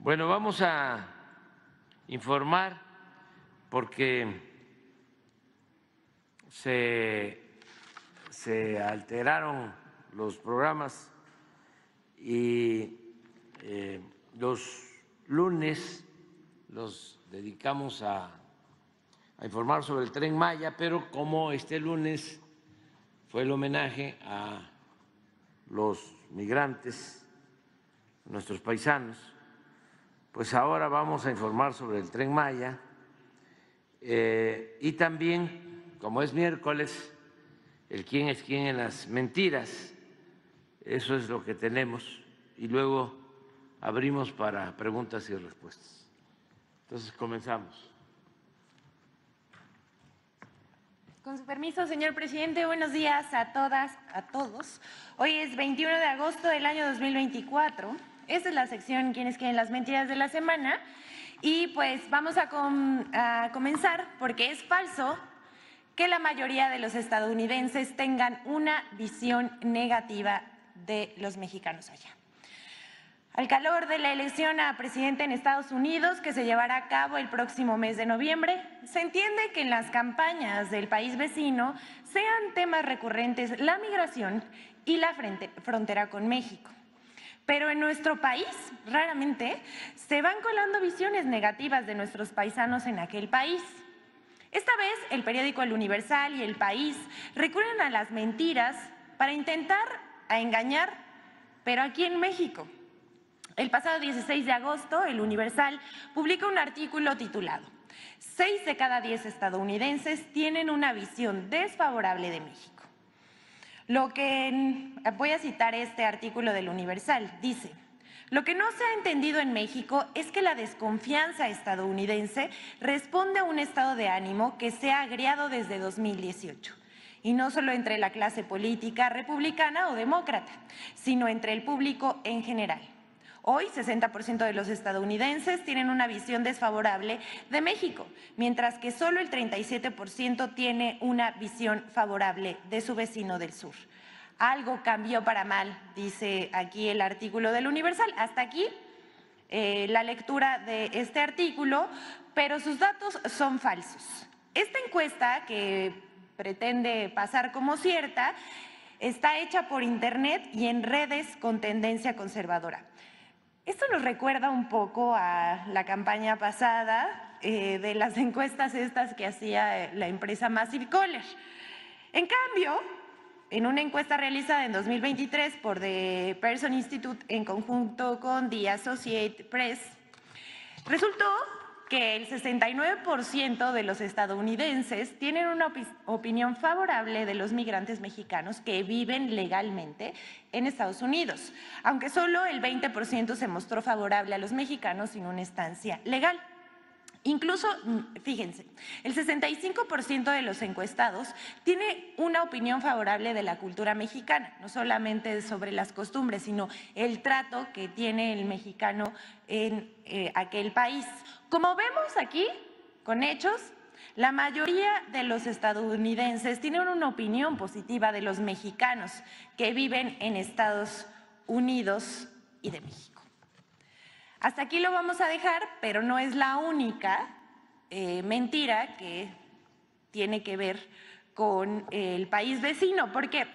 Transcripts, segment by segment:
Bueno, vamos a informar porque se alteraron los programas y los lunes los dedicamos a informar sobre el Tren Maya, pero como este lunes fue el homenaje a los migrantes, nuestros paisanos, pues ahora vamos a informar sobre el Tren Maya y también, como es miércoles, el quién es quién en las mentiras. Eso es lo que tenemos y luego abrimos para preguntas y respuestas. Entonces comenzamos. Con su permiso, señor presidente, buenos días a todas, a todos. Hoy es 21 de agosto del año 2024. Esta es la sección ¿Quiénes quieren las mentiras de la semana? Y pues vamos a comenzar porque es falso que la mayoría de los estadounidenses tengan una visión negativa de los mexicanos allá. Al calor de la elección a presidente en Estados Unidos, que se llevará a cabo el próximo mes de noviembre, se entiende que en las campañas del país vecino sean temas recurrentes la migración y la frontera con México. Pero en nuestro país, raramente, se van colando visiones negativas de nuestros paisanos en aquel país. Esta vez, el periódico El Universal y El País recurren a las mentiras para intentar engañar, pero aquí en México. El pasado 16 de agosto, El Universal publica un artículo titulado 6 de cada 10 estadounidenses tienen una visión desfavorable de México. Voy a citar este artículo del Universal, dice: lo que no se ha entendido en México es que la desconfianza estadounidense responde a un estado de ánimo que se ha agriado desde 2018. Y no solo entre la clase política republicana o demócrata, sino entre el público en general. Hoy, 60% de los estadounidenses tienen una visión desfavorable de México, mientras que solo el 37% tiene una visión favorable de su vecino del sur. Algo cambió para mal, dice aquí el artículo del Universal. Hasta aquí la lectura de este artículo, pero sus datos son falsos. Esta encuesta, que pretende pasar como cierta, está hecha por internet y en redes con tendencia conservadora. Esto nos recuerda un poco a la campaña pasada de las encuestas estas que hacía la empresa Massive Caller. En cambio, en una encuesta realizada en 2023 por The Pearson Institute en conjunto con The Associated Press, resultó que el 69% de los estadounidenses tienen una opinión favorable de los migrantes mexicanos que viven legalmente en Estados Unidos, aunque solo el 20% se mostró favorable a los mexicanos sin una estancia legal. Incluso, fíjense, el 65% de los encuestados tiene una opinión favorable de la cultura mexicana, no solamente sobre las costumbres, sino el trato que tiene el mexicano en aquel país. Como vemos aquí, con hechos, la mayoría de los estadounidenses tienen una opinión positiva de los mexicanos que viven en Estados Unidos y de México. Hasta aquí lo vamos a dejar, pero no es la única mentira que tiene que ver con el país vecino, porque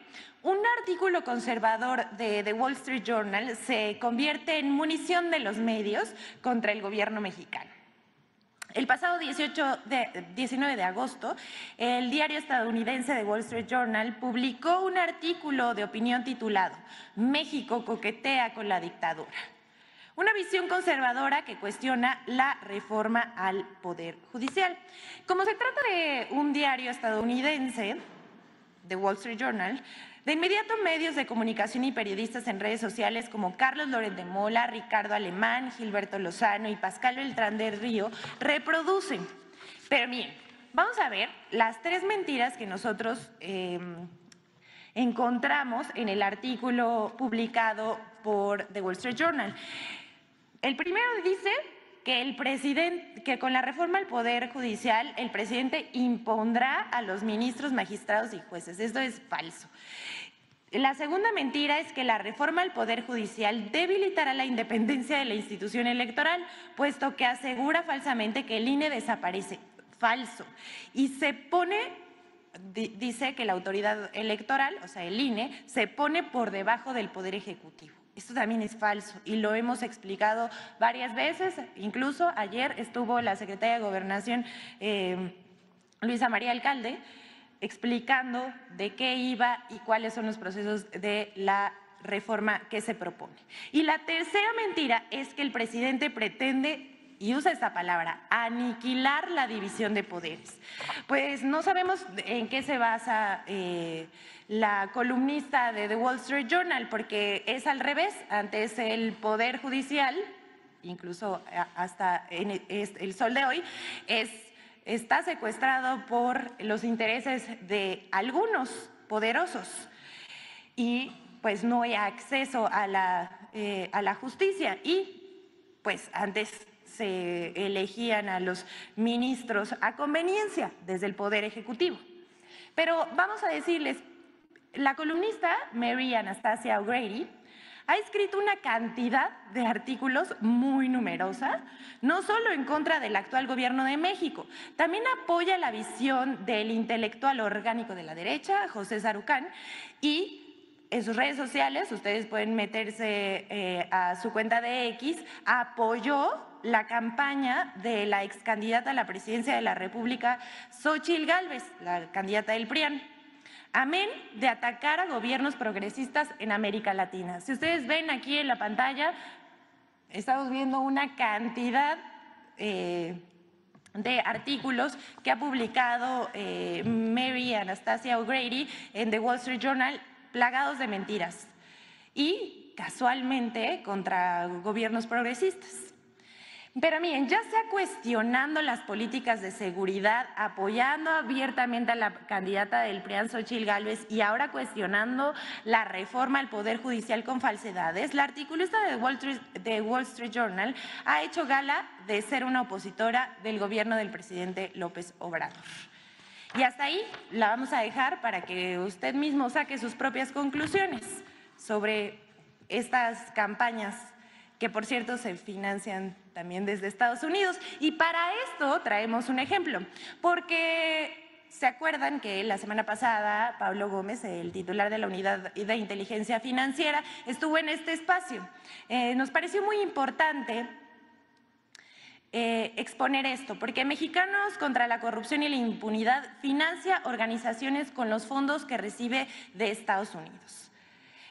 un artículo conservador de The Wall Street Journal se convierte en munición de los medios contra el gobierno mexicano. El pasado 19 de agosto, el diario estadounidense The Wall Street Journal publicó un artículo de opinión titulado «México coquetea con la dictadura». Una visión conservadora que cuestiona la reforma al Poder Judicial. Como se trata de un diario estadounidense, The Wall Street Journal, de inmediato medios de comunicación y periodistas en redes sociales como Carlos Loret de Mola, Ricardo Alemán, Gilberto Lozano y Pascal Beltrán del Río reproducen. Pero miren, vamos a ver las 3 mentiras que nosotros encontramos en el artículo publicado por The Wall Street Journal. El primero dice que con la reforma al Poder Judicial el presidente impondrá a los ministros, magistrados y jueces. Esto es falso. La segunda mentira es que la reforma al Poder Judicial debilitará la independencia de la institución electoral, puesto que asegura falsamente que el INE desaparece. Falso. Y se pone, dice que la autoridad electoral, o sea, el INE, se pone por debajo del Poder Ejecutivo. Esto también es falso y lo hemos explicado varias veces. Incluso ayer estuvo la secretaria de Gobernación, Luisa María Alcalde, explicando de qué iba y cuáles son los procesos de la reforma que se propone. Y la tercera mentira es que el presidente pretende, y usa esta palabra, aniquilar la división de poderes. Pues no sabemos en qué se basa la columnista de The Wall Street Journal, porque es al revés. Antes el Poder Judicial, incluso hasta en el Sol de hoy, está secuestrado por los intereses de algunos poderosos y pues no hay acceso a la justicia. Y pues antes se elegían a los ministros a conveniencia desde el Poder Ejecutivo. Pero vamos a decirles, la columnista Mary Anastasia O'Grady ha escrito una cantidad de artículos muy numerosa, no solo en contra del actual gobierno de México, también apoya la visión del intelectual orgánico de la derecha, José Sarucán, y en sus redes sociales, ustedes pueden meterse a su cuenta de X, apoyó la campaña de la ex candidata a la presidencia de la República, Xóchitl Gálvez, la candidata del PRIAN. Amén de atacar a gobiernos progresistas en América Latina. Si ustedes ven aquí en la pantalla, estamos viendo una cantidad de artículos que ha publicado Mary Anastasia O'Grady en The Wall Street Journal, plagados de mentiras y casualmente contra gobiernos progresistas. Pero miren, ya sea cuestionando las políticas de seguridad, apoyando abiertamente a la candidata del PRIAN, Xóchitl Gálvez, y ahora cuestionando la reforma al Poder Judicial con falsedades, la articulista de Wall Street Journal ha hecho gala de ser una opositora del gobierno del presidente López Obrador. Y hasta ahí la vamos a dejar para que usted mismo saque sus propias conclusiones sobre estas campañas que, por cierto, se financian también desde Estados Unidos. Y para esto traemos un ejemplo, porque se acuerdan que la semana pasada Pablo Gómez, el titular de la Unidad de Inteligencia Financiera, estuvo en este espacio. Nos pareció muy importante exponer esto, porque Mexicanos contra la Corrupción y la Impunidad financia organizaciones con los fondos que recibe de Estados Unidos.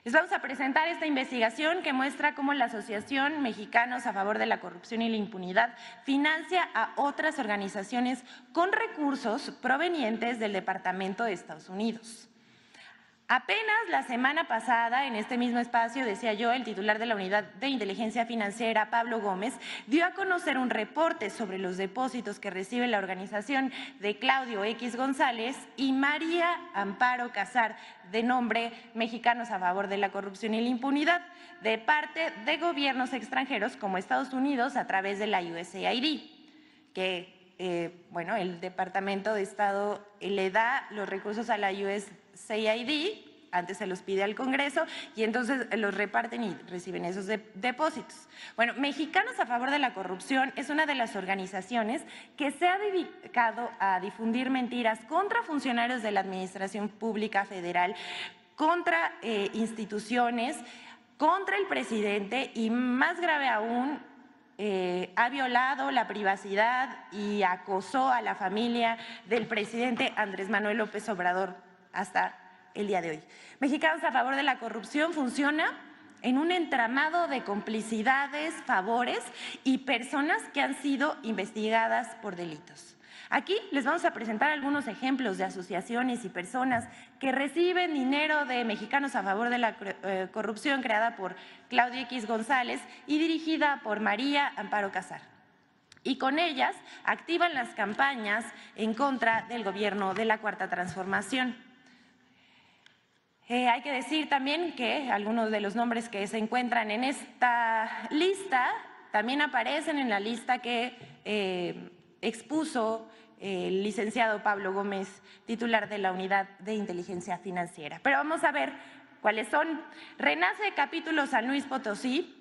Les vamos a presentar esta investigación que muestra cómo la Asociación Mexicanos a Favor de la Corrupción y la Impunidad financia a otras organizaciones con recursos provenientes del Departamento de Estados Unidos. Apenas la semana pasada, en este mismo espacio, decía yo, el titular de la Unidad de Inteligencia Financiera, Pablo Gómez, dio a conocer un reporte sobre los depósitos que recibe la organización de Claudio X González y María Amparo Casar, de nombre Mexicanos a Favor de la Corrupción y la Impunidad, de parte de gobiernos extranjeros como Estados Unidos a través de la USAID, que bueno, el Departamento de Estado le da los recursos a la USAID, antes se los pide al Congreso y entonces los reparten y reciben esos depósitos. Bueno, Mexicanos a Favor de la Corrupción es una de las organizaciones que se ha dedicado a difundir mentiras contra funcionarios de la Administración Pública Federal, contra instituciones, contra el presidente y, más grave aún, ha violado la privacidad y acosó a la familia del presidente Andrés Manuel López Obrador hasta el día de hoy. Mexicanos a Favor de la Corrupción funciona en un entramado de complicidades, favores y personas que han sido investigadas por delitos. Aquí les vamos a presentar algunos ejemplos de asociaciones y personas que reciben dinero de Mexicanos a Favor de la Corrupción, creada por Claudio X González y dirigida por María Amparo Casar. Y con ellas activan las campañas en contra del gobierno de la Cuarta Transformación. Hay que decir también que algunos de los nombres que se encuentran en esta lista también aparecen en la lista que expuso el licenciado Pablo Gómez, titular de la Unidad de Inteligencia Financiera. Pero vamos a ver ¿Cuáles son? Renace Capítulo San Luis Potosí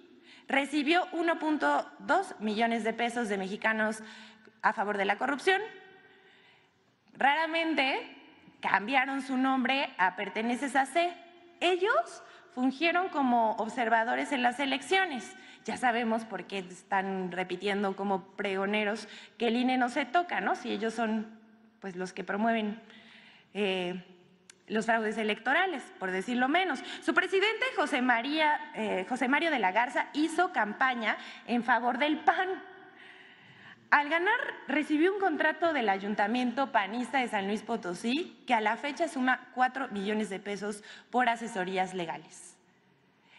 recibió 1.2 millones de pesos de mexicanos a favor de la corrupción. Raramente cambiaron su nombre a Perteneces a C. Ellos fungieron como observadores en las elecciones. Ya sabemos por qué están repitiendo como pregoneros que el INE no se toca, ¿no? Si ellos son pues los que promueven los fraudes electorales, por decirlo menos. Su presidente, José Mario de la Garza, hizo campaña en favor del PAN. Al ganar, recibió un contrato del Ayuntamiento Panista de San Luis Potosí que a la fecha suma 4 millones de pesos por asesorías legales.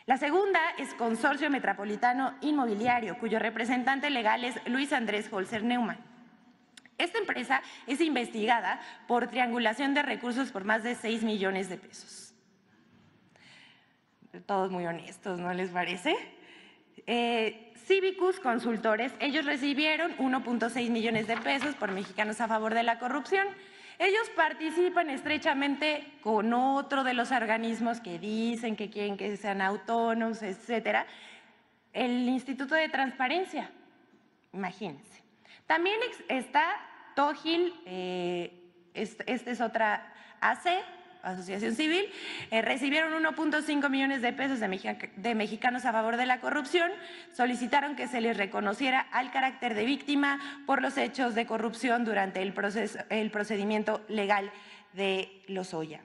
La segunda es Consorcio Metropolitano Inmobiliario, cuyo representante legal es Luis Andrés Holzer Neumann. Esta empresa es investigada por triangulación de recursos por más de 6 millones de pesos. Todos muy honestos, ¿no les parece? Civicus Consultores, ellos recibieron 1.6 millones de pesos por Mexicanos a Favor de la Corrupción. Ellos participan estrechamente con otro de los organismos que dicen que quieren que sean autónomos, etcétera, el Instituto de Transparencia, imagínense. También está Tógil, esta es otra AC, Asociación Civil, recibieron 1.5 millones de pesos de Mexicanos a Favor de la Corrupción, solicitaron que se les reconociera al carácter de víctima por los hechos de corrupción durante el procedimiento legal de Lozoya.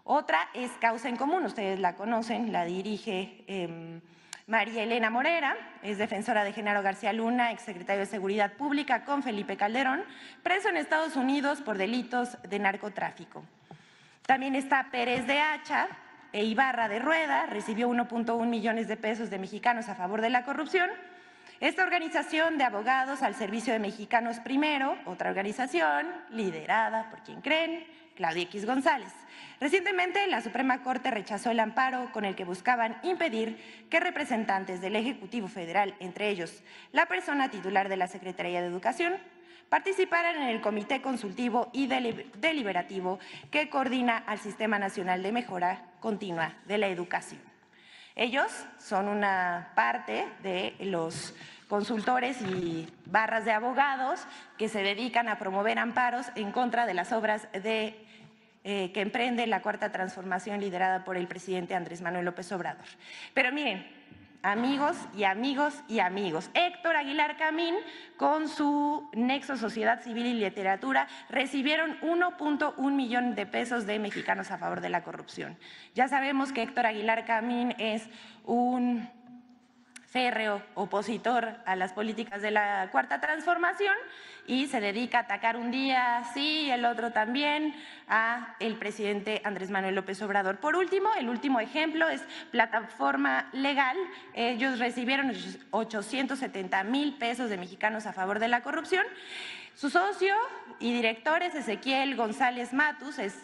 Otra es Causa en Común, ustedes la conocen, la dirige María Elena Morera, es defensora de Genaro García Luna, exsecretario de Seguridad Pública con Felipe Calderón, preso en Estados Unidos por delitos de narcotráfico. También está Pérez de Hacha e Ibarra de Rueda, recibió 1.1 millones de pesos de Mexicanos a Favor de la Corrupción. Esta organización de abogados al servicio de Mexicanos Primero, otra organización liderada por quien creen, Claudia X González. Recientemente, la Suprema Corte rechazó el amparo con el que buscaban impedir que representantes del Ejecutivo Federal, entre ellos la persona titular de la Secretaría de Educación, participaran en el Comité Consultivo y Deliberativo que coordina al Sistema Nacional de Mejora Continua de la Educación. Ellos son una parte de los consultores y barras de abogados que se dedican a promover amparos en contra de las obras que emprende la Cuarta Transformación liderada por el presidente Andrés Manuel López Obrador. Pero miren, amigos y amigos y amigos, Héctor Aguilar Camín con su Nexo Sociedad Civil y Literatura recibieron 1.1 millón de pesos de Mexicanos a Favor de la Corrupción. Ya sabemos que Héctor Aguilar Camín es un férreo opositor a las políticas de la Cuarta Transformación y se dedica a atacar un día sí, el otro también a el presidente Andrés Manuel López Obrador. Por último, el último ejemplo es Plataforma Legal. Ellos recibieron 870,000 pesos de Mexicanos a Favor de la Corrupción. Su socio y director es Ezequiel González Matus, es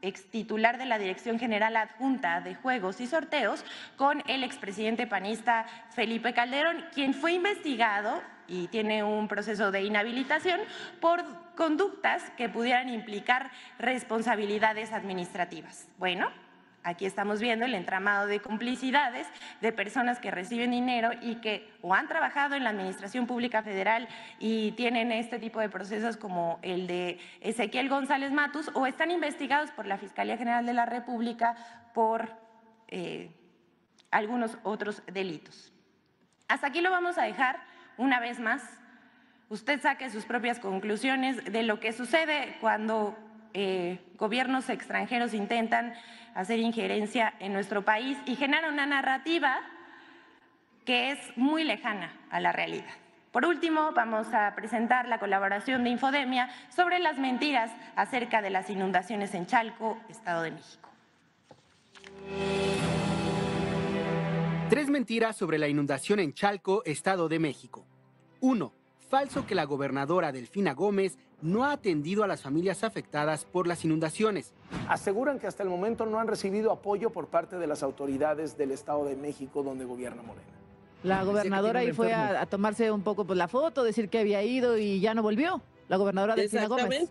extitular de la Dirección General Adjunta de Juegos y Sorteos, con el expresidente panista Felipe Calderón, quien fue investigado y tiene un proceso de inhabilitación por conductas que pudieran implicar responsabilidades administrativas. Bueno, aquí estamos viendo el entramado de complicidades de personas que reciben dinero y que o han trabajado en la Administración Pública Federal y tienen este tipo de procesos como el de Ezequiel González Matus o están investigados por la Fiscalía General de la República por algunos otros delitos. Hasta aquí lo vamos a dejar una vez más. Usted saque sus propias conclusiones de lo que sucede cuando gobiernos extranjeros intentan hacer injerencia en nuestro país y generan una narrativa que es muy lejana a la realidad. Por último, vamos a presentar la colaboración de Infodemia sobre las mentiras acerca de las inundaciones en Chalco, Estado de México. 3 mentiras sobre la inundación en Chalco, Estado de México. 1. Falso que la gobernadora Delfina Gómez no ha atendido a las familias afectadas por las inundaciones. Aseguran que hasta el momento no han recibido apoyo por parte de las autoridades del Estado de México donde gobierna Morena. La gobernadora ahí fue a tomarse un poco la foto, decir que había ido y ya no volvió. La gobernadora Delfina Gómez.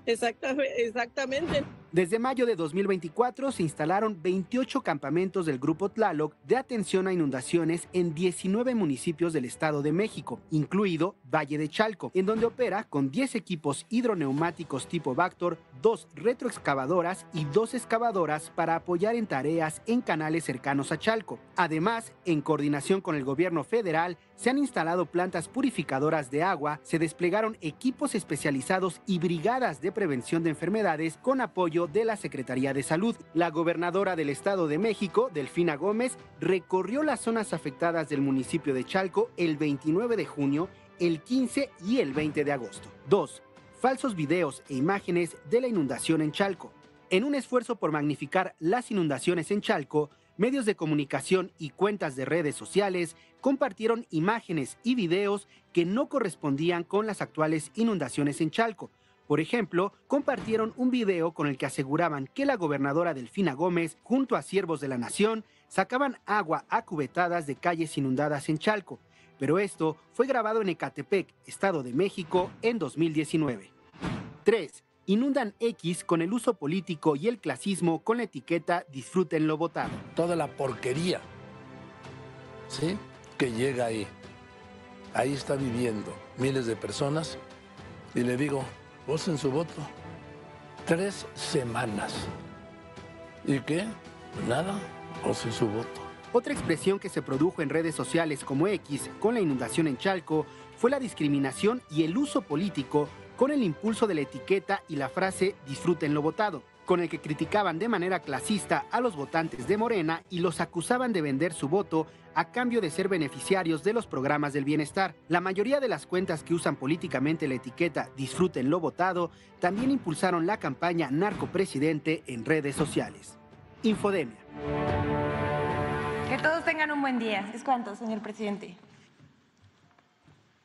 Exactamente. Desde mayo de 2024 se instalaron 28 campamentos del Grupo Tlaloc de atención a inundaciones en 19 municipios del Estado de México, incluido Valle de Chalco, en donde opera con 10 equipos hidroneumáticos tipo Vactor, 2 retroexcavadoras y 2 excavadoras para apoyar en tareas en canales cercanos a Chalco. Además, en coordinación con el gobierno federal, se han instalado plantas purificadoras de agua, se desplegaron equipos especializados y brigadas de prevención de enfermedades con apoyo de la Secretaría de Salud. La gobernadora del Estado de México, Delfina Gómez, recorrió las zonas afectadas del municipio de Chalco el 29 de junio, el 15 y el 20 de agosto. 2. Falsos videos e imágenes de la inundación en Chalco. En un esfuerzo por magnificar las inundaciones en Chalco, medios de comunicación y cuentas de redes sociales compartieron imágenes y videos que no correspondían con las actuales inundaciones en Chalco. Por ejemplo, compartieron un video con el que aseguraban que la gobernadora Delfina Gómez, junto a siervos de la nación, sacaban agua a cubetadas de calles inundadas en Chalco. Pero esto fue grabado en Ecatepec, Estado de México, en 2019. 3. Inundan X con el uso político y el clasismo con la etiqueta "disfruten lo votado". Toda la porquería, ¿sí?, que llega ahí. Ahí está viviendo miles de personas y le digo, voten su voto. 3 semanas. ¿Y qué? Pues nada, voten su voto. Otra expresión que se produjo en redes sociales como X con la inundación en Chalco fue la discriminación y el uso político con el impulso de la etiqueta y la frase "disfruten lo votado", con el que criticaban de manera clasista a los votantes de Morena y los acusaban de vender su voto a cambio de ser beneficiarios de los programas del bienestar. La mayoría de las cuentas que usan políticamente la etiqueta "disfruten lo votado" también impulsaron la campaña narcopresidente en redes sociales. Infodemia. Que todos tengan un buen día. ¿Es cuánto, señor presidente?